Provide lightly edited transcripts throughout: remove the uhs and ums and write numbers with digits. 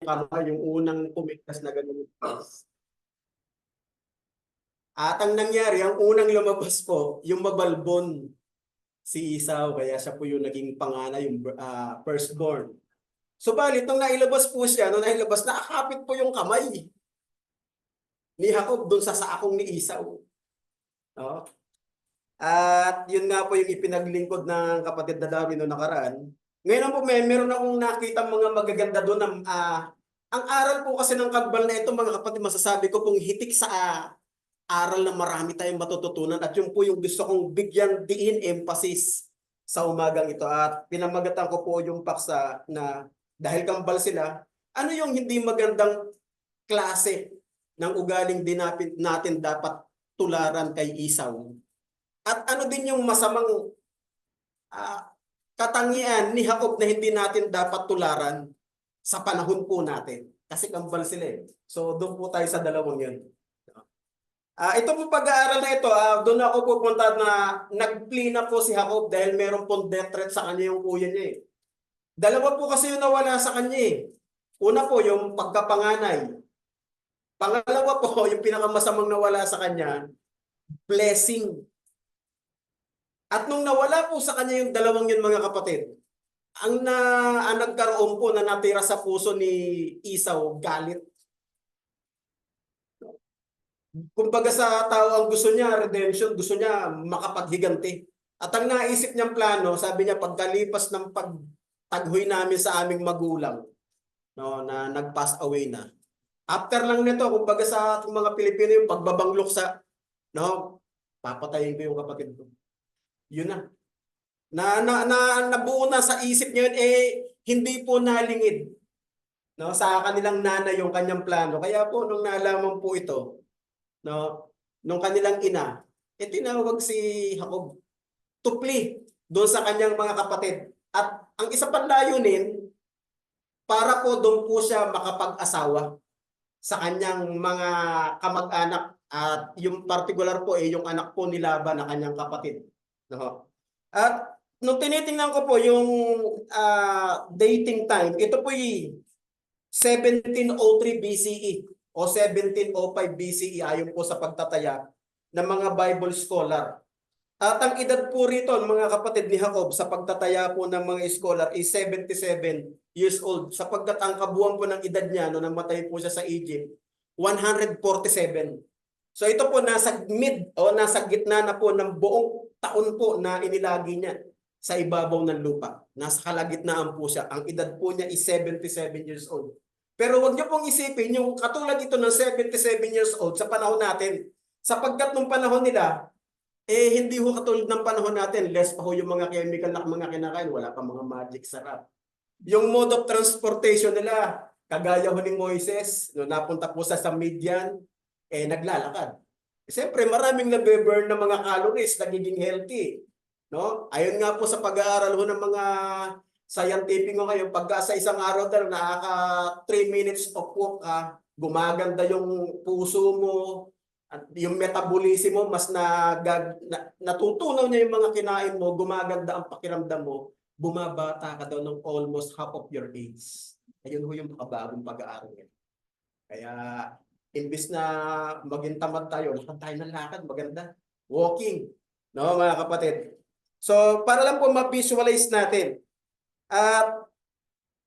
kamay, yung unang kumigtas na ganun. At ang nangyari, ang unang lumabas po, yung mabalbon si Esau, kaya siya po yung naging panganay, yung firstborn. Subalit, nung nailabas po siya, nung nailabas, nakakapit po yung kamay ni Jacob doon sa saakong ni Esau. No? At yun nga po yung ipinaglingkod ng kapatid na Darwin noong nakaraan. Ngayon po, meron akong nakita mga magaganda doon ng ang aral po kasi ng kagbal na ito, mga kapatid, masasabi ko pong hitik sa aral na marami tayong matututunan at yun po yung gusto kong bigyan diin emphasis sa umagang ito. At pinamagatan ko po yung paksa na dahil kambal sila, ano yung hindi magandang klase ng ugaling din natin dapat tularan kay Esau? At ano din yung masamang katangian ni Jacob na hindi natin dapat tularan sa panahon po natin? Kasi kambal sila eh. So doon po tayo sa dalawang yun. Ito po pag-aaral na ito, doon ako pupunta na nag-plea na po si Jacob dahil meron pong death threat sa kanya yung kuya niya eh. Dalawa po kasi yung nawala sa kanya eh. Una po yung pagkapanganay. Pangalawa po, yung pinakamasamang nawala sa kanya, blessing. At nung nawala po sa kanya yung dalawang yun, mga kapatid, ang nagkaroon po na natira sa puso ni Esau, galit. Kumbaga sa tao ang gusto niya, redemption, gusto niya makapaghiganti. At ang naisip niyang plano, sabi niya, pagkalipas ng pagtaghoy namin sa aming magulang, no, na nag-pass away na. After lang nito, kumbaga sa ating mga Pilipino, yung pagbabanglok sa, no, papatayin ko yung kapatid ko. Yun na. Nabuo na sa isip niya yun, hindi po nalingid, no, sa kanilang nanay yung kanyang plano. Kaya po, nung nalaman po ito, no, nung kanilang ina, tinawag si Jacob to plea doon sa kanyang mga kapatid. At ang isa pang layunin, para po doon po siya makapag-asawa sa kanyang mga kamag-anak. At yung particular po yung anak po ni Laban na kanyang kapatid. No? At nung tinitingnan ko po yung dating time, ito po yung 1703 BCE o 1705 BCE ayon po sa pagtataya ng mga Bible scholar. At ang edad po rito, mga kapatid ni Jacob, sa pagtataya po ng mga scholar is 77 years old. Sapagkat ang kabuuan po ng edad niya, no, namatay po siya sa Egypt, 147. So ito po nasa mid o nasa gitna na po ng buong taon po na inilagi niya sa ibabaw ng lupa. Nasa kalagitnaan po siya. Ang edad po niya is 77 years old. Pero wag niyo pong isipin yung katulad ito ng 77 years old sa panahon natin. Sapagkat nung panahon nila, hindi ho katulad ng panahon natin. Less pa ho yung mga chemical na mga kinakain. Wala pa mga magic sarap. Yung mode of transportation nila, kagaya ho ni Moises, no, napunta po sa Midian, naglalakad. Siyempre, maraming nabe-burn ng mga calories, nagiging healthy. No? Ayon nga po sa pag-aaral ho ng mga scientific ko ngayon, pagka sa isang araw daw, nakaka 3 minutes of walk, gumaganda yung puso mo, at yung metabolism mo, mas natutunaw niya yung mga kinain mo, gumaganda ang pakiramdam mo, bumabata ka daw ng almost half of your age. Ayun ho yung makabagong pag-aaral niya. Kaya, imbis na maging tamad tayo, lakad tayo ng lakad, maganda. Walking. No, mga kapatid. So, para lang po ma-visualize natin. At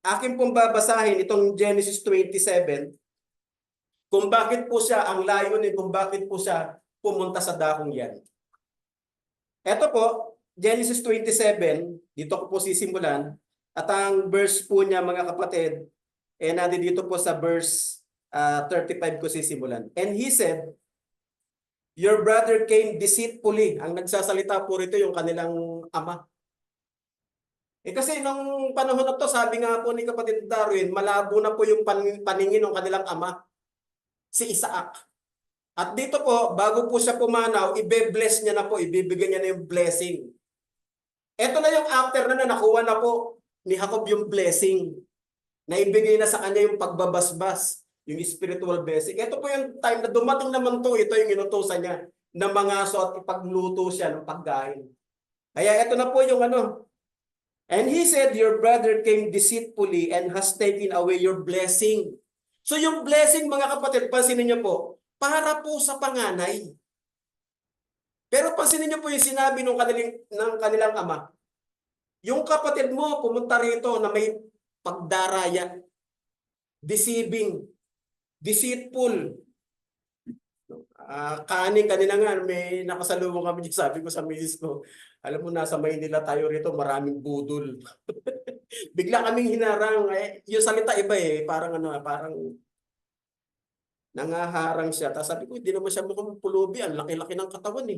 akin pong babasahin itong Genesis 27 kung bakit po siya ang layunin, kung bakit po siya pumunta sa dakong yan. Ito po, Genesis 27, dito ko po sisimulan. At ang verse po niya, mga kapatid, nandito po sa verse 35 ko sisimulan. And he said, your brother came deceitfully. Ang nagsasalita po rito yung kanilang ama. Kasi nung panahon na to, sabi nga po ni kapatid Darwin, malabo na po yung paningin ng kanilang ama, si Isaac. At dito po, bago po siya pumanaw, ibe-bless niya na po, ibibigay niya na yung blessing. Ito na yung after na nakuha na po ni Jacob yung blessing. Naibigay na sa kanya yung pagbabasbas, yung spiritual blessing. Ito po yung time na dumating naman to, ito yung inutusan niya na mga so at ipagluto siya ng pagkain. Kaya ito na po yung And he said, your brother came deceitfully and has taken away your blessing. So yung blessing, mga kapatid, pansinin niyo po, para po sa panganay. Pero pansinin niyo po yung sinabi ng kanilang ama. Yung kapatid mo pumunta rito na may pagdaraya, deceiving, deceitful. Kanin kanina nga, may nakasalubong kami dyan, sabi ko sa misis ko, alam mo, nasa Maynila tayo rito, maraming budol. Bigla kaming hinarang, yung salita iba parang parang nangaharang siya. Tapos sabi ko, hindi naman siya mukhang pulubi, ang laki-laki ng katawan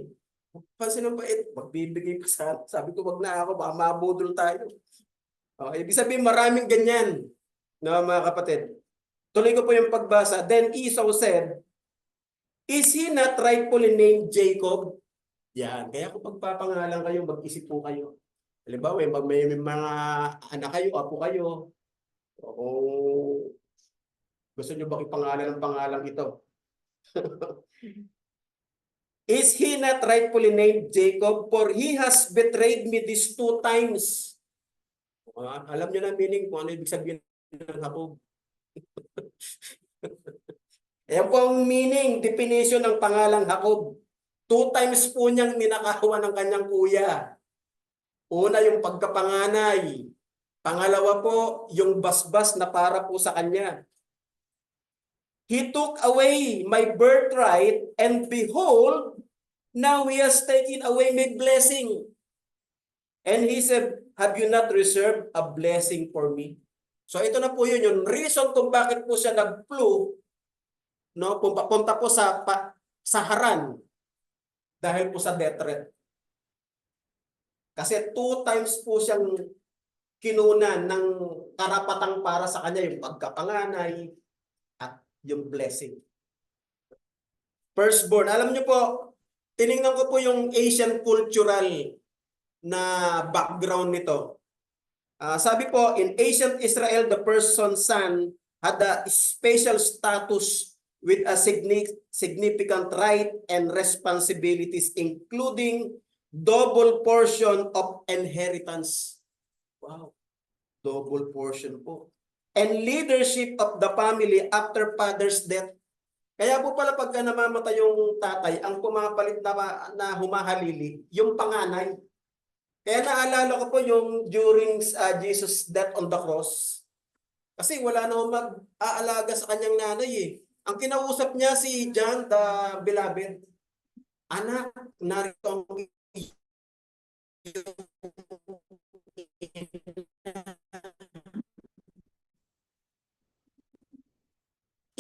Pansin ng bait, magbibigay pa sa, sabi ko, wag na ako, baka mabudol tayo. Ibig sabihin, maraming ganyan, mga kapatid. Tuloy ko po yung pagbasa. Then Esau said, is he not rightfully named Jacob? Yan. Kaya kung pagpapangalan kayo, mag-isip po kayo. Halimbawa, may mga anak kayo, apo kayo, o kung gusto nyo ba ipangalan ng pangalang ito? Is he not rightfully named Jacob? For he has betrayed me these 2 times. Alam nyo na meaning kung ano ibig sabihin ng Jacob. Ayan po ang meaning, definition ng pangalang Jacob. 2 times po niyang ninakawan ng kanyang kuya. Una, yung pagkapanganay. Pangalawa po, yung basbas na para po sa kanya. He took away my birthright, and behold, now he has taken away my blessing. And he said, have you not reserved a blessing for me? So ito na po yun, yung reason kung bakit po siya nag-flew, punta po sa Haran dahil po sa death threat. Kasi 2 times po siyang kinunan ng karapatang para sa kanya, yung pagkapanganay at yung blessing. Firstborn. Alam niyo po, tiningnan ko po yung Asian cultural na background nito. Sabi po, in ancient Israel, the person's son had a special status with a significant right and responsibilities, including double portion of inheritance. Wow, double portion po. And leadership of the family after father's death. Kaya po pala pagka namamatay yung tatay, ang pumapalit na humahalili, yung panganay. Kaya naalala ko po yung during Jesus' death on the cross. Kasi wala na mag-aalaga sa kanyang nanay Ang kinausap niya si John the Beloved, anak, narito ang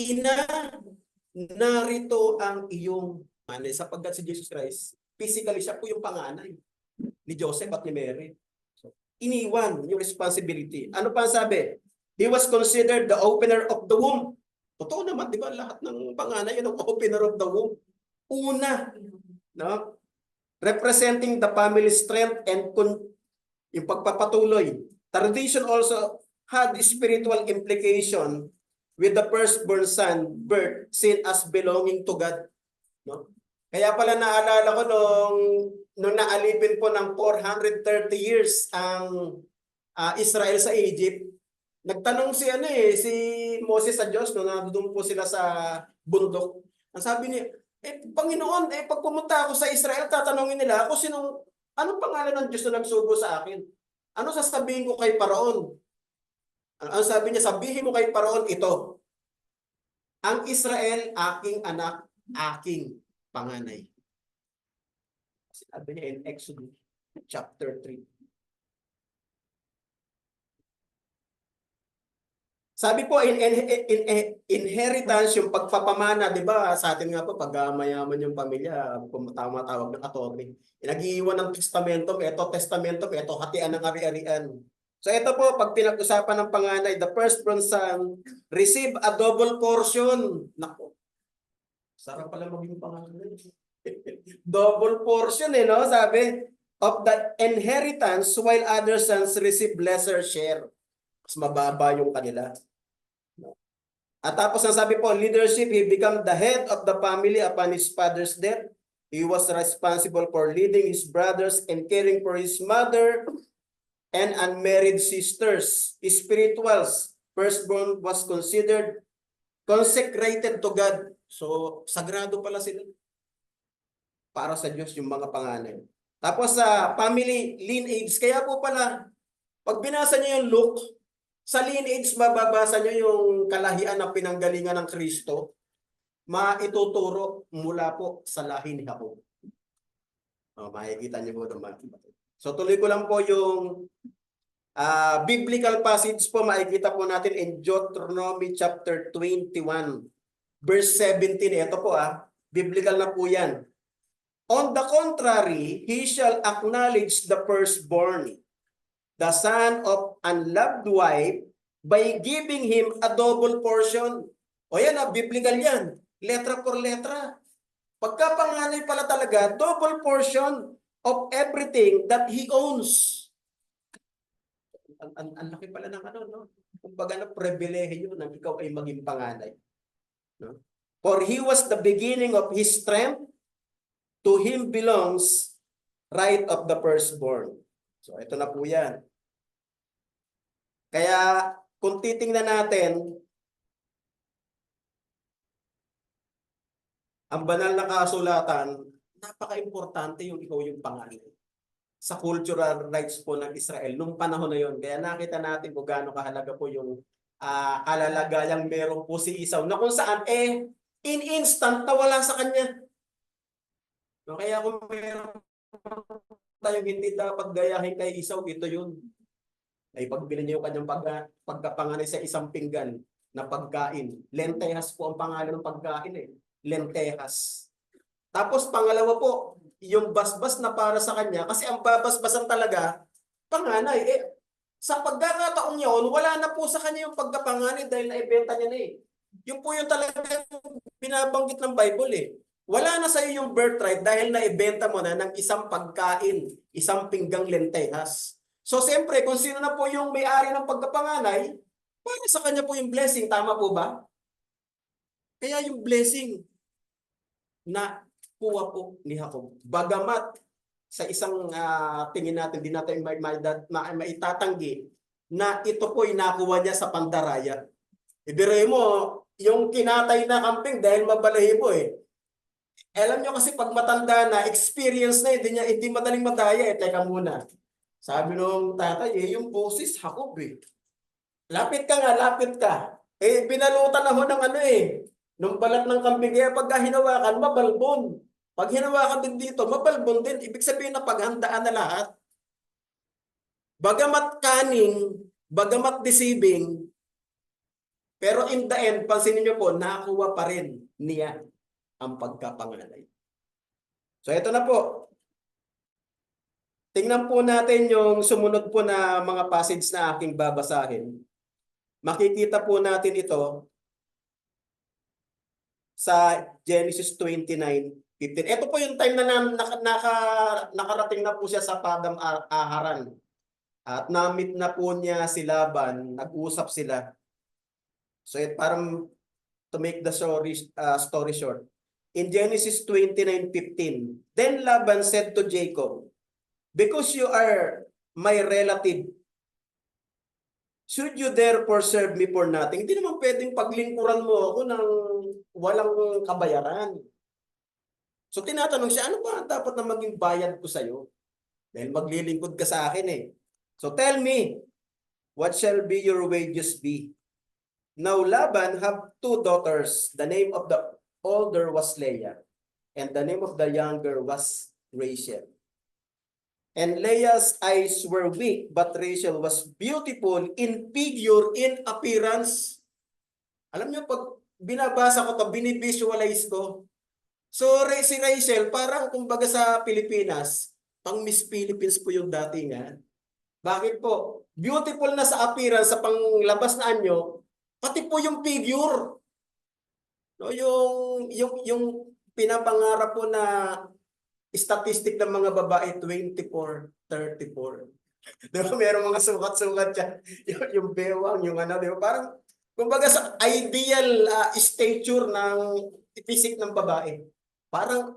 ina, narito ang iyong nanay. Sapagkat si Jesus Christ, physically siya po yung panganay ni Joseph at ni Mary. So, iniwan yung responsibility. Ano pa sabi? He was considered the opener of the womb. Totoo naman, di ba? Lahat ng panganay yun ang opener of the womb. Una, no? Representing the family strength and yung pagpapatuloy. Tradition also had spiritual implication with the firstborn son birth seen as belonging to God. No? Kaya pala naalala ko nung naalipin po ng 430 years ang Israel sa Egypt, nagtanong si Moses sa Diyos nung nandoon po sila sa bundok. Ang sabi niya, Panginoon, pag pumunta ako sa Israel, tatanungin nila ako anong pangalan ng Diyos na nagsugo sa akin? Ano sasabihin ko kay Paraon? Ang sabi niya, sabihin mo kay Paraon ito. Ang Israel, aking anak, aking panganay. Sabi niya in Exodus chapter 3. Sabi po, in inheritance, yung pagpapamana, di ba? Sa atin nga po, pag mayaman yung pamilya, tawag ng attorney. Nag-iiwan ng testamento, ito hatian ng ari-arian. So ito po, pag pinag-usapan ng panganay, the firstborn son receive a double portion. Nako, sarap pala maging panganay. Double portion no? Sabi, of the inheritance, while other sons receive lesser share. Mas mababa yung kanila. At tapos ang sabi po, leadership, he became the head of the family upon his father's death. He was responsible for leading his brothers and caring for his mother and unmarried sisters, spirituals. Firstborn was considered consecrated to God. So, sagrado pala sila para sa Diyos yung mga panganay. Tapos sa family lineage, kaya po pala, pag binasa niyo yung Luke, sa lineage mababasa niyo yung kalahian ng pinanggalingan ng Kristo, maituturo mula po sa lahi ni Jacob. Makikita niyo po naman. So tuloy ko lang po yung biblical passage po, makikita po natin in Deuteronomy chapter 21, verse 17. Ito po biblical na po yan. On the contrary, he shall acknowledge the firstborn, the son of unloved wife, by giving him a double portion. O yan biblical yan. Letra por letra. Pagkapanganay pala talaga, double portion of everything that he owns. Ang laki pala ng no? Kumbaga na pribilehiyo na ikaw ay maging panganay. No? For he was the beginning of his strength, to him belongs right of the firstborn. So ito na po yan. Kaya kung titingnan natin, ang banal na kasulatan, napaka-importante yung ikaw yung panganay. Sa cultural rights po ng Israel, nung panahon na yon. Kaya nakita natin kung gaano kahalaga po yung kalalagayang meron po si Esau, na kung saan, in instant, nawala sa kanya. No, kaya kung meron tayong hindi dapat gayahin kay Esau, ito yun. Ay pagbili niyo yung kanyang pagkapanganay sa isang pinggan na pagkain. Lentejas po ang pangalan ng pagkain Lentejas. Tapos pangalawa po, yung basbas na para sa kanya, kasi ang babasbasan talaga, panganay. Sa pagkakataon yun, wala na po sa kanya yung pagkapanganay dahil naibenta niya na Yung po yung talaga binabanggit ng Bible Wala na sa iyo yung birthright dahil naibenta mo na ng isang pagkain, isang pinggang lentejas. So siyempre, kung sino na po yung may-ari ng pagkapanganay, para sa kanya po yung blessing. Tama po ba? Kaya yung blessing na kuha po ni Jacob. Bagamat sa isang tingin natin, di natin maitatanggi na ito po nakuha niya sa pandaraya. Ibiruin mo, yung kinatay na kambing dahil mabalahibo Alam nyo kasi pag matanda na, experience na, hindi madaling madaya Teka muna. Sabi nung tatay, yung boses, Jacob Lapit ka nga, lapit ka. Binalutan ako ng nung balat ng kambing. Kaya pagka hinawakan, mabalbon. Pag hinawakan din dito, mabalbon din. Ibig sabihin na paghandaan na lahat. Bagamat cunning, bagamat deceiving, pero in the end, pansinin nyo po, nakuha pa rin niya ang pagkapanganay. So ito na po. Tingnan po natin yung sumunod po na mga passage na aking babasahin. Makikita po natin ito sa Genesis 29:15. Ito po yung time na nakarating na po siya sa Padam Aharan. At na-meet na po niya si Laban, nag-usap sila. So parang to make the story short. In Genesis 29:15, then Laban said to Jacob, because you are my relative, should you therefore serve me for nothing? Hindi naman pwedeng paglingkuran mo ako ng walang kabayaran. So tinatanong siya, ano ba dapat na maging bayad ko sa'yo? Dahil maglilingkod ka sa akin So tell me, what shall be your wages be? Now Laban had 2 daughters. The name of the older was Leah, and the name of the younger was Rachel. And Leah's eyes were weak, but Rachel was beautiful in figure, in appearance. Alam niyo, pag binabasa ko ito, binivisualize ko. So, si Rachel, parang kumbaga sa Pilipinas, pang Miss Philippines po yung datingan. Bakit po? Beautiful na sa appearance, sa panglabas na anyo, pati po yung figure. No, yung pinapangarap po na statistic ng mga babae, 24, 34. Diba, merong mga sukat-sukat yan. Yung bewang, yung diba? Parang, kumbaga sa ideal stature ng physique ng babae. Parang,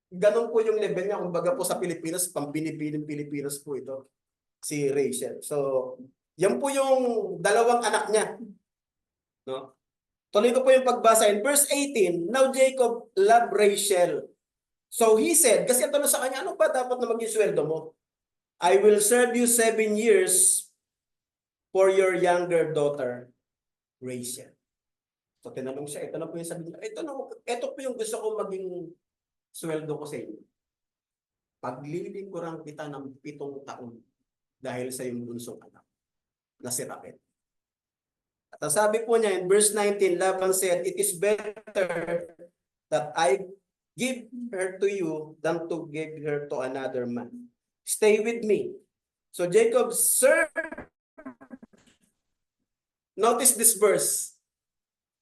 ganun po yung level niya. Kumbaga po sa Pilipinas, pambinibining Pilipinas po ito. si Rachel. So, yan po yung dalawang anak niya. No? Tuloy ko po yung pagbasa in verse 18. Now Jacob loved Rachel. So he said, kasi ang tanong sa kanya, ano ba dapat na maging sweldo mo? I will serve you 7 years for your younger daughter, Rachel. So tinanong siya, ito na po yung sabi niya, ito po yung gusto ko maging sweldo ko sa inyo. Paglilingkuran kita ng 7 taon dahil sa iyong bunsong anak na si Raquel. At ang sabi po niya in verse 19, Laban said, it is better that I give her to you than to give her to another man. Stay with me. So Jacob served. Notice this verse.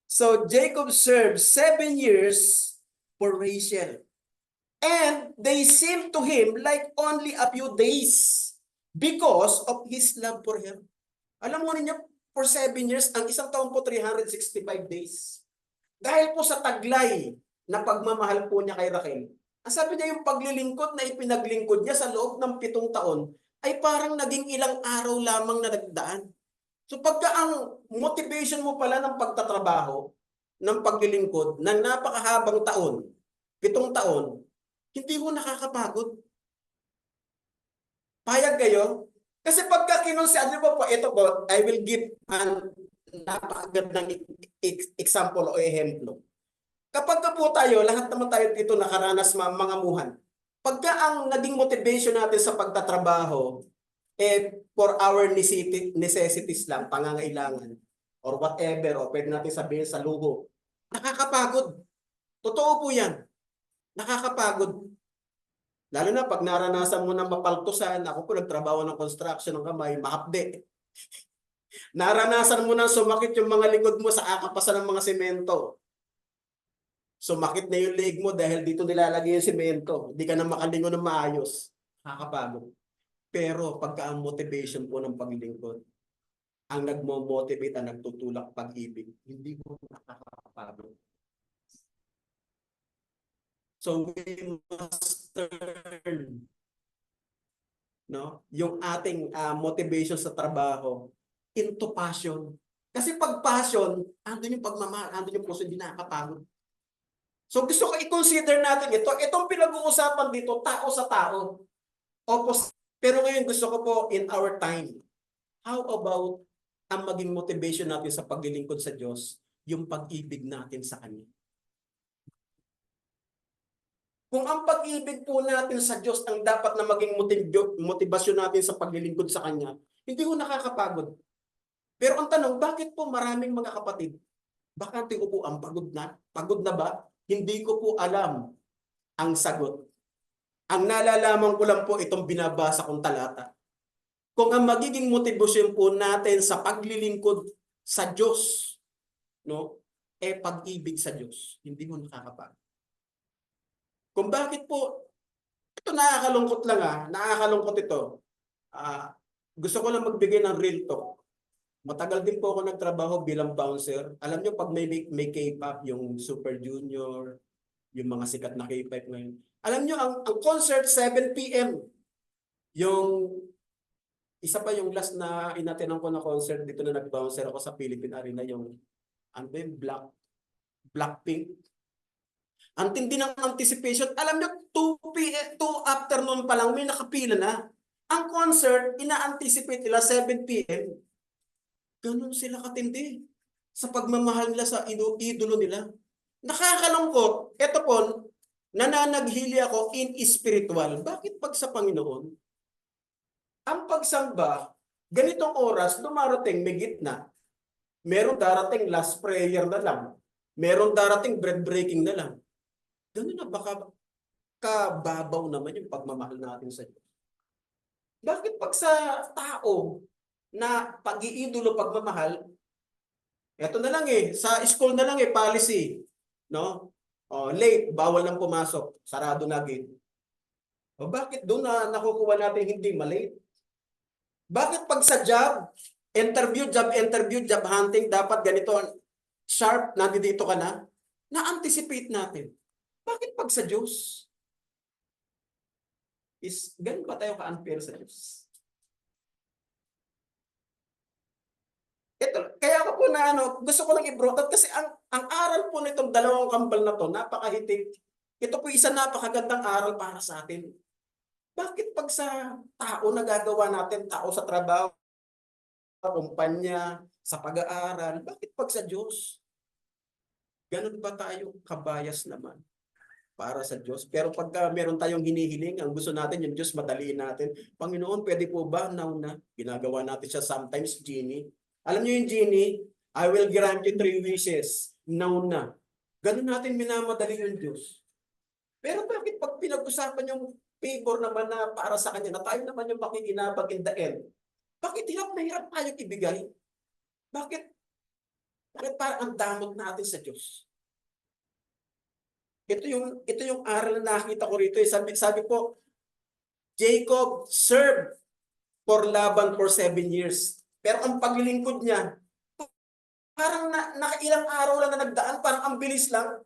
So Jacob served 7 years for Rachel. And they seemed to him like only a few days because of his love for her. Alam mo niyo, for 7 years, ang isang taon po 365 days. Dahil po sa taglay na pagmamahal po niya kay Raquel, ang sabi niya yung paglilingkod na ipinaglingkod niya sa loob ng 7 taon ay parang naging ilang araw lamang na nagdaan. So pagka ang motivation mo pala ng pagtatrabaho, ng paglilingkod, ng napakahabang taon, 7 taon, hindi mo nakakapagod. Payag kayo? Kasi pagka kinonsider mo po, ito po, I will give an napakagandang example o ehemplo. Kapag po tayo, lahat naman tayo dito nakaranas mga muhan. Pagka ang naging motivation natin sa pagtatrabaho, for our necessities lang, pangangailangan, or whatever, o pwede natin sabihin sa luho, nakakapagod. Totoo po yan. Nakakapagod. Lalo na pag naranasan mo ng mapaltusan, ako po nagtrabaho ng construction ng kamay, mahapde. Naranasan mo na sumakit yung mga likod mo sa akapasan ng mga semento. Sumakit na yung leg mo dahil dito nilalagay yung semento. Hindi ka na makalingon ng maayos. Nakakapagod. Pero pagka ang motivation po ng paglingkod, ang nagmo-motivate, ang nagtutulak pag-ibig, hindi mo nakakapagod. So we must turn yung ating motivation sa trabaho into passion. Kasi pag passion, andun yung pagmamahal, andun yung puso, hindi nakakapagod. So gusto ko i-consider natin ito. Itong pinag-uusapan dito, tao sa tao. Opposite. Pero ngayon gusto ko po in our time, how about ang maging motivation natin sa paglilingkod sa Diyos, yung pag-ibig natin sa Kanya. Kung ang pag-ibig po natin sa Diyos ang dapat na maging motivasyon natin sa paglilingkod sa Kanya, hindi ko nakakapagod. Pero ang tanong, bakit po maraming mga kapatid, bakante ko po ang pagod na? Pagod na ba? Hindi ko po alam ang sagot. Ang nalalaman ko lang po itong binabasa kong talata. Kung ang magiging motivasyon po natin sa paglilingkod sa Diyos, pag-ibig sa Diyos, hindi mo nakakapagod. Kung bakit po, ito nakakalungkot lang nakakalungkot ito. Gusto ko lang magbigay ng real talk. Matagal din po ako nagtrabaho bilang bouncer. Alam nyo, pag may K-pop, yung Super Junior, yung mga sikat na K-pop ngayon. Alam nyo, ang concert 7 p.m. Yung isa pa yung last na inatenan ko na concert dito na nag-bouncer ako sa Philippine Arena, yung Blackpink. Ang tindi ng anticipation. Alam nyo, 2 afternoon pa lang may nakapila na. Ang concert, ina-anticipate nila 7 p.m. Ganun sila katindi sa pagmamahal nila sa idolo nila. Nakakalungkot. Ito po, nananaghili ako in spiritual. Bakit pag sa Panginoon, ang pagsamba, ganitong oras, dumarating, may gitna. Meron darating last prayer na lang. Meron darating bread breaking na lang. Ganun na, baka kababaw naman yung pagmamahal natin sa Diyos. Bakit pag sa tao na pag-iidolo, pagmamahal, eto na lang sa school na lang policy, late, bawal lang pumasok, sarado na gate. O bakit doon na nakukuha natin hindi malate? Bakit pag sa job interview, job hunting, dapat ganito, sharp, nandito ka na, na-anticipate natin. Bakit pag sa Diyos? Ganun ba tayo ka-unfair sa Diyos? Ito, kaya ako po na gusto ko lang i-brought up kasi ang aral po nitong dalawang kambal na to, napakahitik. Ito po isa napakagandang aral para sa atin. Bakit pag sa tao nagagawa natin, tao sa trabaho, kumpanya, sa pag-aaral, bakit pag sa Diyos? Ganun ba tayo kabayas naman para sa Diyos? Pero pagka meron tayong hinihiling, ang gusto natin, yung Diyos madaliin natin. Panginoon, pwede po ba now na? Ginagawa natin siya sometimes, genie. Alam niyo yung genie, I will grant you 3 wishes. Now na. Ganun natin minamadali yung Diyos. Pero bakit pag pinag-usapan yung favor naman na para sa Kanya, na tayo naman yung makikinabang in the end, bakit hirap na hirap tayong ibigay? Bakit? Bakit parang ang damot natin sa Diyos? Ito yung aral na nakita ko rito. Sabi po, Jacob served for Laban for 7 years. Pero ang paglilingkod niya, parang nakailang araw lang na nagdaan, parang ang bilis lang.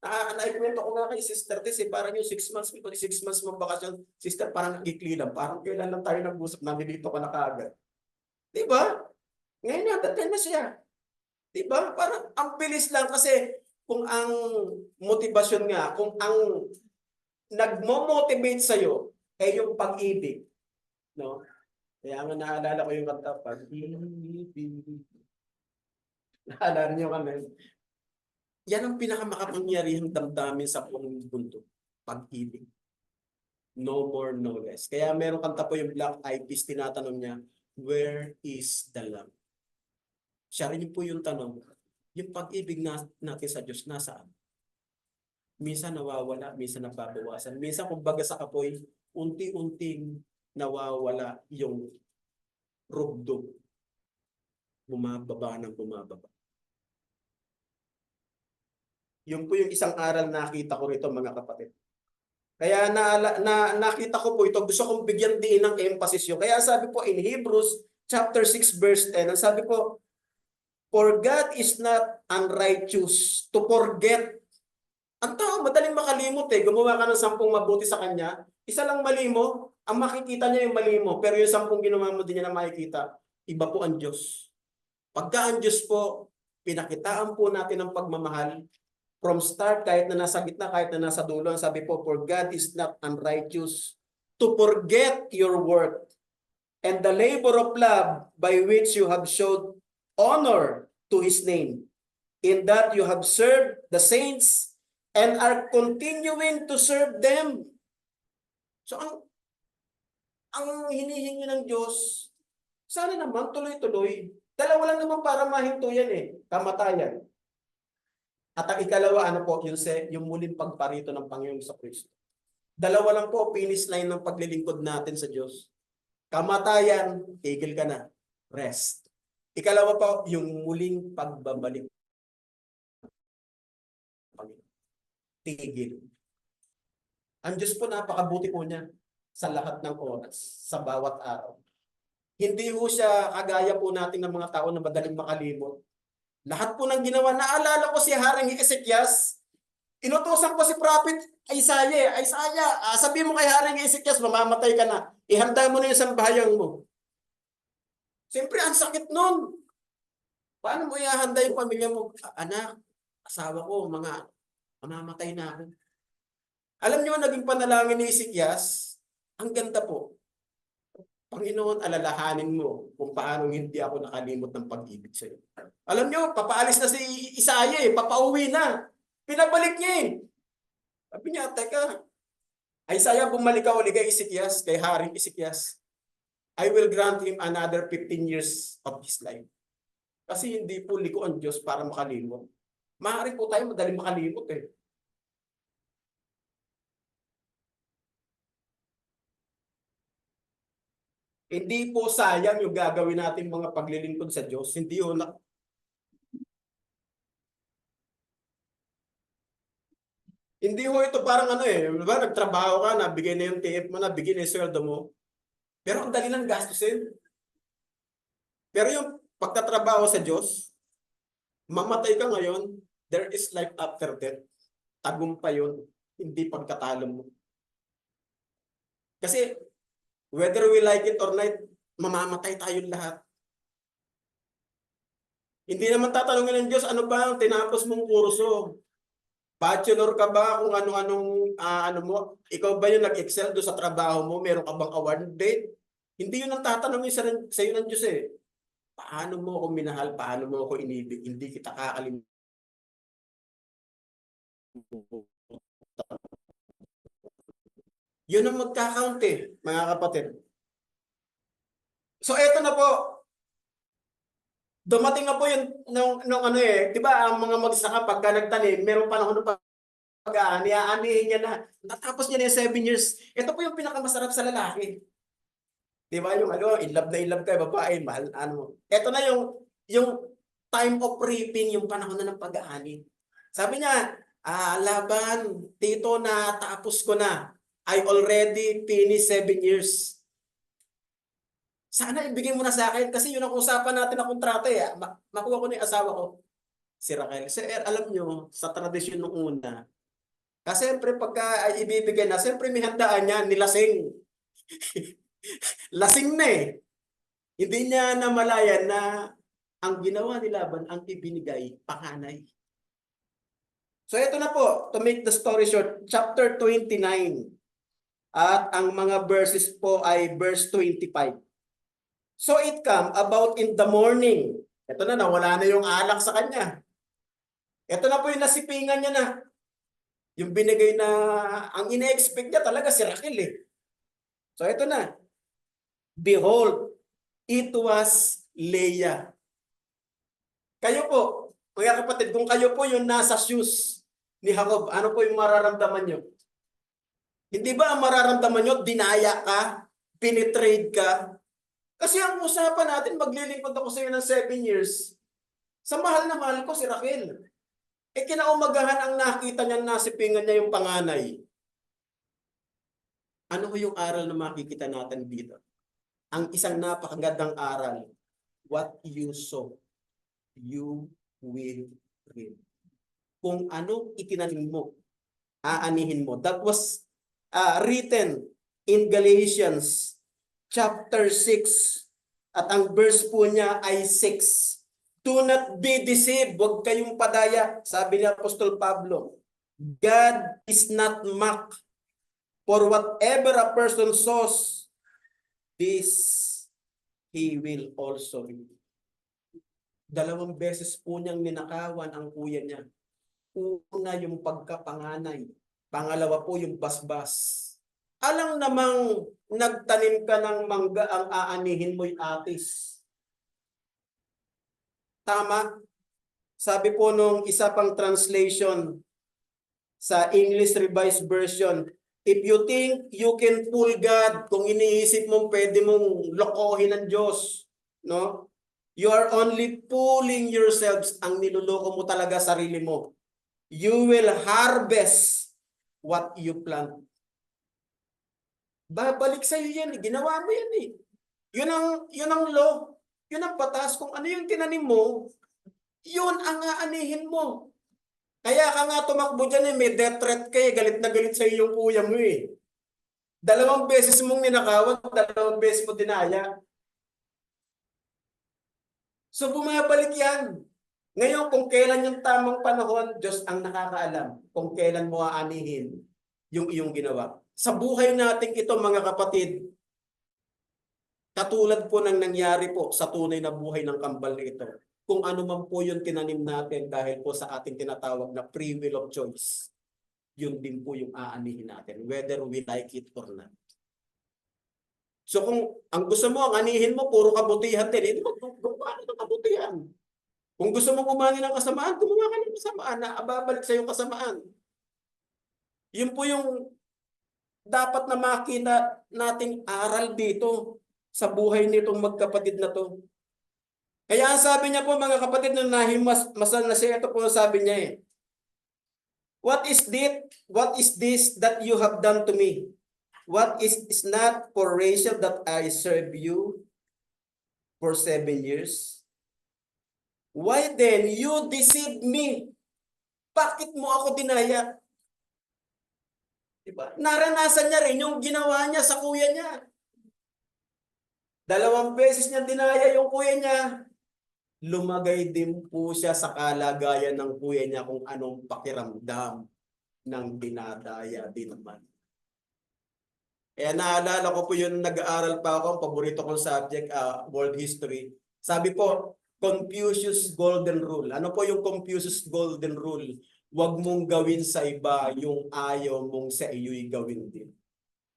Naikwento ko nga kay Sister Tess, parang yung 6 months, 6 months magbakasyon, Sister, parang nagikli lang. Parang kailan lang tayo nag-usap, nandito ka na kaagad. Diba? Ngayon nadating na siya. Diba? Parang ang bilis lang kasi kung ang motivasyon nga, kung ang nagmo-motivate sa'yo ay yung pag-ibig. No? Kaya nga naalala ko yung kanta, pag-ibig. Naalala niyo kami. Yan ang pinakamakapangyarihang damdamin sa buong mundo. Pag-ibig. No more, no less. Kaya meron kanta po yung Black Eyed Peas, tinatanong niya, where is the love? Siya rin po yung tanong, yung pag-ibig natin sa Diyos, nasaan? Minsan nawawala, minsan nababawasan. Minsan kumbaga sa kapoy, unti-unting nawawala yung rugdog. Bumababa ng bumababa. Yun po yung isang aral na nakita ko rito, mga kapatid. Kaya nakita ko po ito, gusto kong bigyan din ng emphasis yun. Kaya sabi po in Hebrews chapter 6 verse 10, sabi po, for God is not unrighteous to forget. Ang tao, madaling makalimot eh. Gumawa ka ng 10 mabuti sa kanya, isa lang mali mo, ang makikita niya yung mali mo, pero yung 10 ginawa mo din niya na makikita, iba po ang Diyos. Pagka ang Diyos po, pinakitaan po natin ang pagmamahal, from start, kahit na nasa gitna, kahit na nasa dulo, ang sabi po, for God is not unrighteous to forget your work and the labor of love by which you have showed honor to His name, in that you have served the saints and are continuing to serve them. So, ang hinihingi ng Diyos, sana naman tuloy-tuloy. Dalawa lang naman para mahinto yan eh, kamatayan. At ang ikalawa, yung muling pagparito ng Panginoon sa Kristo. Dalawa lang po, finish line ng paglilingkod natin sa Diyos. Kamatayan, tigil ka na. Rest. Ikalawa po, yung muling pagbabalik. Tigil. Ang Diyos po, napakabuti po niya sa lahat ng oras, sa bawat araw. Hindi po siya kagaya po natin ng mga tao na madaling makalimot. Lahat po ng ginawa, naalala ko si Haring Ezekias, inutusan ko si Prophet Isaiah. Sabi mo kay Haring Ezekias, mamamatay ka na. Ihanda mo na yung sambahayan mo. Siyempre, ang sakit nun. Paano mo ihanda yung pamilya mo? Anak, asawa ko, mamamatay na ako. Alam niyo, naging panalangin ni Ezekias, ang ganda po. Panginoon, alalahanin mo kung paano hindi ako nakalimot ng pag-ibig sa iyo. Alam niyo, papaalis na si Isaiah papauwi na. Pinabalik niya eh. Sabi niya, teka, Isaiah, bumalik ka uli kay Ezekias, kay Haring Ezekias. I will grant him another 15 years of his life. Kasi hindi po liko ang Diyos para makalimot. Maaari po tayo madaling makalimot eh. Hindi po sayang yung gagawin natin mga paglilingkod sa Diyos. Hindi yun. Hindi ho ito parang diba? Nagtrabaho ka, nabigay na yung TF mo, nabigay na yung sweldo mo. Pero ang dali lang gastusin. Pero yung pagtatrabaho sa Diyos, mamatay ka ngayon, there is life after death. Tagumpay yun, hindi pagkatalo mo. Kasi whether we like it or not, mamamatay tayong lahat. Hindi naman tatanungin ng Diyos, ano ba ang tinapos mong kurso? Bachelor ka ba kung ano-anong ano mo? Ikaw ba yung nag-excel do sa trabaho mo? Meron ka bang award? Hindi yun ang tatanungin sa iyo ng Diyos eh. Paano mo ako minahal? Paano mo ako inibig? Hindi kita kakalimutan. Yun ang magka-count eh, mga kapatid. So eto na po, dumating na po yung nung ano eh, 'di ba ang mga magsasaka pagka nagtanim, merong panahon ng pag-aani, aanihin niya na. Natapos niya na yung 7 years. Ito po yung pinakamasarap sa lalaki. 'Di ba? Yung ano, in love na in love kayo, babae, mahal, ano. Ito na yung time of reaping, yung panahon na ng pag-aani. Sabi niya, laban, tito, na tapos ko na. I already finished 7 years. Sana ibigay mo na sa akin kasi yun ang usapan natin na kontrata eh. Makuha ko na yung asawa ko, si Raquel. Sir, alam nyo, sa tradisyon nung una, kasi siyempre pagka ibibigay na, siyempre may handaan niya, nilasing. Lasing na eh. Hindi niya namalayan na ang ginawa ni Laban, ang ibinigay, panganay. So ito na po, to make the story short, chapter 29. At ang mga verses po ay verse 25. So it come about in the morning. Ito na, nawala na yung alak sa kanya. Ito na po yung nasipingan niya na. Yung binigay na, ang ine-expect niya talaga si Raquel eh. So ito na. Behold, it was Leah. Kayo po, mga kapatid, kung kayo po yung nasa shoes ni Jacob, ano po yung mararamdaman nyo? Hindi ba ang mararamdaman nyo, dinaya ka, pinitrade ka? Kasi ang usapan natin, maglilingkod ako sa iyo ng 7 years. Sa mahal na mahal ko si Raquel. Kinaumagahan ang nakita niya, nasipingan niya yung panganay. Ano ko yung aral na makikita natin dito? Ang isang napakagandang aral, what you sow, you will reap. Kung ano itinanim mo, aanihin mo. That was written in Galatians chapter 6 at ang verse po niya ay 6. Do not be deceived. Huwag kayong padaya. Sabi ni Apostol Pablo, God is not mocked. For whatever a person sows, this he will also reap. 2 beses po niyang ninakawan ang kuya niya. Una yung pagkapanganay. Pangalawa po yung basbas. Alang namang nagtanim ka ng mangga, ang aanihin mo'y atis. Tama? Sabi po nung isa pang translation sa English Revised Version, if you think you can fool God, kung iniisip mong pwede mong lokohin ng Diyos, no? You are only fooling yourselves. Ang niloloko mo talaga sarili mo. You will harvest what you plant. Babalik sa iyo yan. Ginawa mo yan eh. Yun ang law. Yun ang batas. Kung ano yung tinanim mo, yun ang aanihin mo. Kaya ka nga tumakbo dyan eh. May death threat ka eh. Galit na galit sa iyo yung kuya mo eh. 2 beses mong ninakawan, 2 beses mo dinaya. So bumabalik yan. Ngayon, kung kailan yung tamang panahon, Diyos ang nakakaalam kung kailan mo aanihin yung iyong ginawa. Sa buhay natin ito, mga kapatid, katulad po ng nangyari po sa tunay na buhay ng kambal na ito. Kung ano man po yung tinanim natin dahil po sa ating tinatawag na free will of choice, yun din po yung aanihin natin, whether we like it or not. So kung ang gusto mo, ang anihin mo, puro kabutihan din, hindi mo gumawa ng kabutihan. Kung gusto mo kumani ng kasamaan, gumawa ka ng kasamaan na babalik sa iyong kasamaan. Yun po yung dapat na makita nating aral dito sa buhay nitong magkapatid na to. Kaya ang sabi niya po, mga kapatid, na nahimasal na siya, ito po sabi niya eh. What is this that you have done to me? What is not for Rachel that I serve you for 7 years? Why then you deceived me? Bakit mo ako dinaya? Diba? Naranasan niya rin yung ginawa niya sa kuya niya. 2 beses niya dinaya yung kuya niya. lumagay din po siya sa kalagayan ng kuya niya kung anong pakiramdam ng dinadaya din naman. Kaya naalala ko po yun, nag-aaral pa ako, ang paborito kong subject, world history. Sabi po, Confucius Golden Rule. Ano po yung Confucius Golden Rule? Huwag mong gawin sa iba yung ayaw mong sa iyo'y gawin din.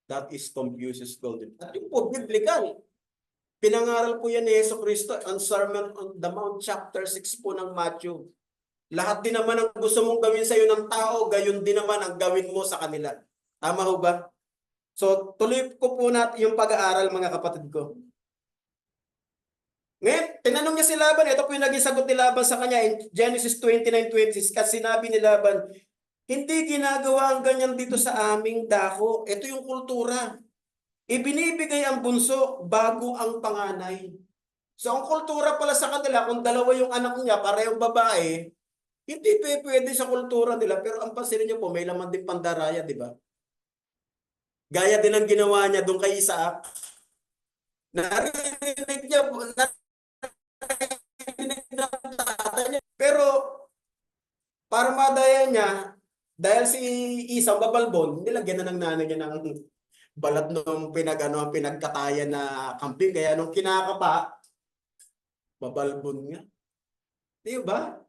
That is Confucius Golden Rule. At yung po, biblical. Pinangaral po yan ni Yesu Cristo on Sermon on the Mount, chapter 6 po ng Matthew. Lahat din naman ang gusto mong gawin sa iyo ng tao, gayon din naman ang gawin mo sa kanila. Tama ho ba? So, tuloy ko po natin yung pag-aaral, mga kapatid ko. Ngayon, tinanong niya si Laban, ito po yung naging sagot ni Laban sa kanya in Genesis 29:26, kasi sinabi ni Laban, hindi ginagawa ang ganyan dito sa aming dako. Ito yung kultura. Ibinibigay ang bunso bago ang panganay. So, ang kultura pala sa kanila, kung dalawa yung anak niya, parehong babae, hindi pwede sa kultura nila. Pero ang pansinin niyo po, may laman din pandaraya, di ba? Gaya din ang ginawa niya doon kay Isaac. Narinig niya, narinig ng tatay niya. Pero, para madaya niya, dahil si Isang babalbon, nilagyan na ng nanay niya ng balat nung pinagkatayan na kambing. Kaya nung kinakapa, babalbon nga. Di ba?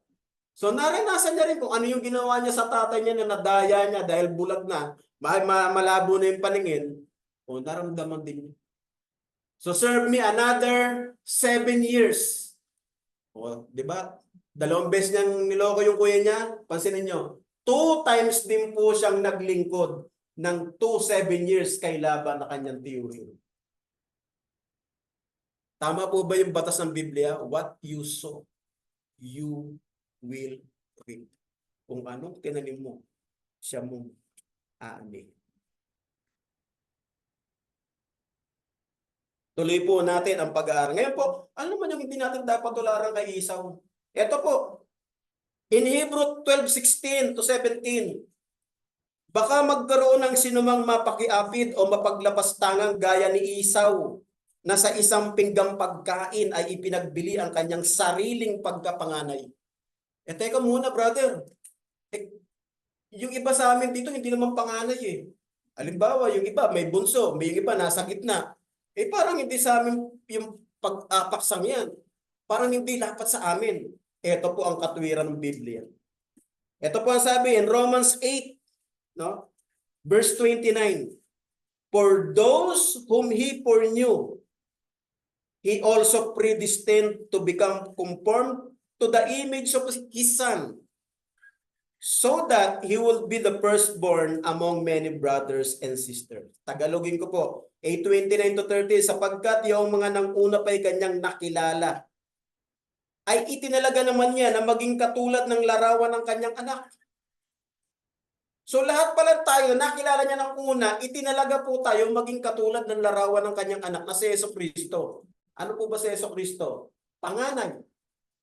So naranasan niya rin kung ano yung ginawa niya sa tatay niya na nadaya niya dahil bulag na, malabo na yung paningin, o naramdaman din niya. So serve me another 7 years. O, di ba? 2 beses niyang niloko yung kuya niya. Pansinin niyo, 2 times din po siyang naglingkod ng 7 years kay Laban na kanyang tiyuhin. Tama po ba yung batas ng Biblia? What you sow, you will reap. Kung anong tinanim mo, siya mong aani. Tuloy po natin ang pag-aaral. Ngayon po, ano naman yung hindi natin dapat tularan kay Esau? Ito po, in Hebrew 12:16 to 17, baka magkaroon ng sinumang mapakiapid o mapaglapastangang gaya ni Esau na sa isang pinggang pagkain ay ipinagbili ang kanyang sariling pagkapanganay. Teka muna, brother. Yung iba sa amin dito, hindi naman panganay eh. Halimbawa, yung iba may bunso, may yung iba nasa gitna. Parang hindi sa amin yung pag-apaksang yan. Parang hindi dapat sa amin. Ito po ang katwiran ng Biblia. Ito po ang sabi in Romans 8, no? Verse 29. For those whom He foreknew, He also predestined to become conformed to the image of His Son, so that He will be the firstborn among many brothers and sisters. Tagalogin ko po, 8:29 to 30, sapagkat yung mga nanguna pa'y kanyang nakilala, ay itinalaga naman niya na maging katulad ng larawan ng kanyang anak. So lahat pala tayo, nakilala niya ng una, itinalaga po tayo maging katulad ng larawan ng kanyang anak na si Jesucristo. Ano po ba si Jesucristo? Panganay.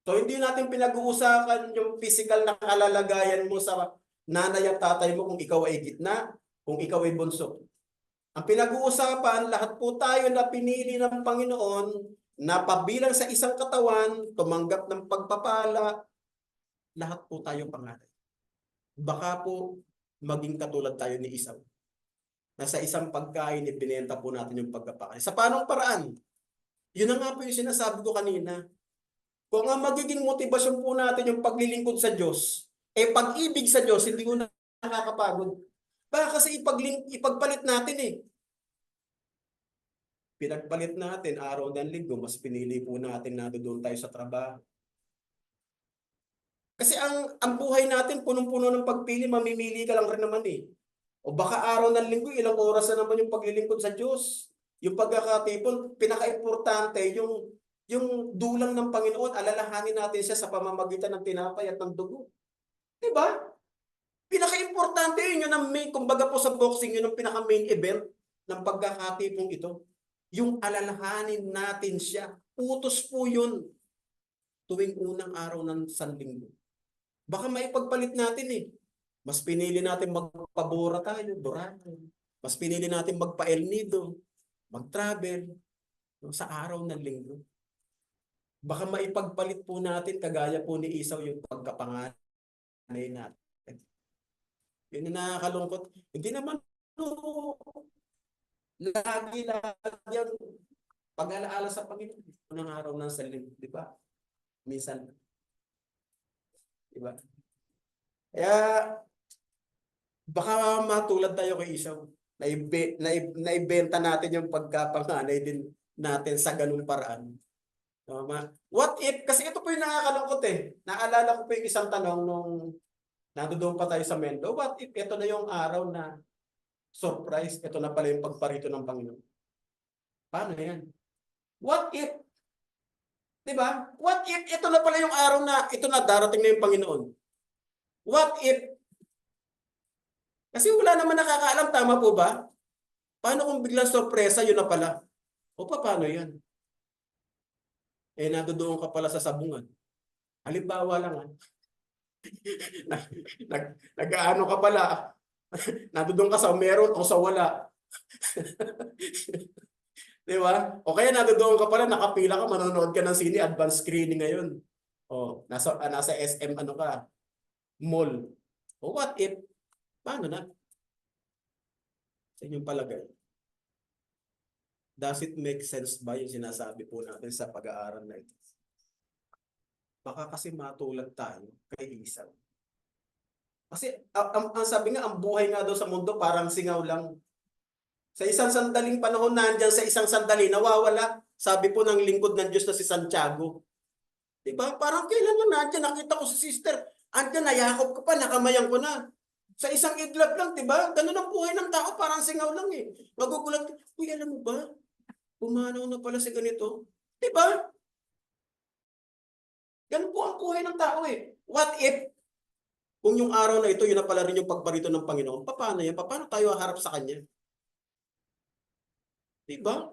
So hindi natin pinag-uusapan yung physical na kalalagayan mo sa nanay at tatay mo kung ikaw ay gitna, kung ikaw ay bunso. Ang pinag-uusapan, lahat po tayo na pinili ng Panginoon na pabilang sa isang katawan, tumanggap ng pagpapala, lahat po tayo panganay. Baka po maging katulad tayo ni Esau, na sa isang pagkain, ibinenta po natin yung pagkapakain. Sa paanong paraan? Yun na nga po yung sinasabi ko kanina. Kung ang magiging motivasyon po natin yung paglilingkod sa Diyos, pag-ibig sa Diyos, hindi ko nakakapagod. Baka kasi ipagpalit natin eh. Pinagpalit natin araw ng linggo, mas pinili po natin na doon tayo sa trabaho. Kasi ang buhay natin, punong-puno ng pagpili, mamimili ka lang rin naman eh. O baka araw ng linggo, ilang oras na naman yung paglilingkod sa Diyos. Yung pagkakatipon, pinaka-importante, yung dulang ng Panginoon, alalahanin natin siya sa pamamagitan ng tinapay at ng dugo. Diba? Pinaka-importante yun ang main, kumbaga po sa boxing, yun ang pinaka-main event ng pagkakatipong ito. Yung alalahanin natin siya. Utos po yun tuwing unang araw ng sanlinggo. Baka maipagpalit natin eh. Mas pinili natin magpabora tayo, Boracay. Mas pinili natin magpa-El Nido, mag-travel sa araw ng linggo. Baka maipagpalit po natin kagaya po ni Esau yung pagkapanganay natin. Yun yung nakakalungkot. Hindi naman no, lagi ang pag-alaala sa Panginoon. Unang araw ng salib, di ba? Minsan, di ba? Kaya baka matulad tayo kay Esau. Naibenta natin yung pagkapanganay din natin sa ganung paraan. Tama. What if, kasi ito po yung nakakalungkot eh. Naalala ko po yung isang tanong nung nandoon pa tayo sa Mendo. What if ito na yung araw na surprise, ito na pala yung pagparito ng Panginoon? Paano yan? What if, di ba? What if ito na pala yung araw na ito na darating na yung Panginoon? What if, kasi wala naman nakakaalam, tama po ba? Paano kung biglang sorpresa, yun na pala? O paano yan? Eh, nandoon ka pala sa sabungan. Halimbawa lang nag-ano ka pala, nandoon ka sa meron o sa wala. Di ba? O kaya nandoon ka pala, nakapila ka, manonood ka ng sine, advanced screening ngayon. O, nasa SM ano ka, mall. O what if, paano na? Sa inyong palagay. Does it make sense ba yung sinasabi po natin sa pag-aaral na ito? Baka kasi matulad tayo kay Esau. Kasi ang sabi nga, ang buhay nga daw sa mundo parang singaw lang. Sa isang sandaling panahon, nandyan sa isang sandali, nawawala. Sabi po ng lingkod ng Diyos na si Santiago. Diba? Parang kailan mo nandyan, nakita ko si sister. Andyan, nayakop ko pa, nakamayan ko na. Sa isang iglap lang, diba? Ganun ang buhay ng tao, parang singaw lang eh. Magugulat ka, uy, alam mo ba? Pumanaw na pala si ganito. Diba? Ganun po ang buhay ng tao eh. What if, kung yung araw na ito, yun na pala rin yung pagparito ng Panginoon, paano yan? Paano tayo harap sa Kanya? Diba?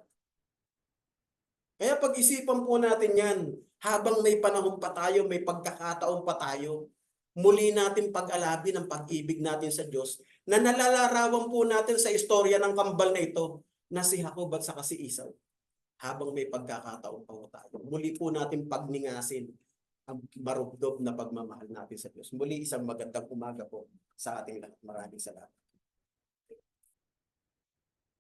Kaya pag-isipan po natin yan, habang may panahon pa tayo, may pagkakataon pa tayo, muli natin pag-alabi ng pag-ibig natin sa Diyos na nalalarawan po natin sa istorya ng kambal na ito na si Jacob at saka si Esau. Habang may pagkakataon pa tayo, muli po natin pagningasin ang marubdob na pagmamahal natin sa Diyos. Muli isang magandang umaga po sa ating lahat. Maraming salamat.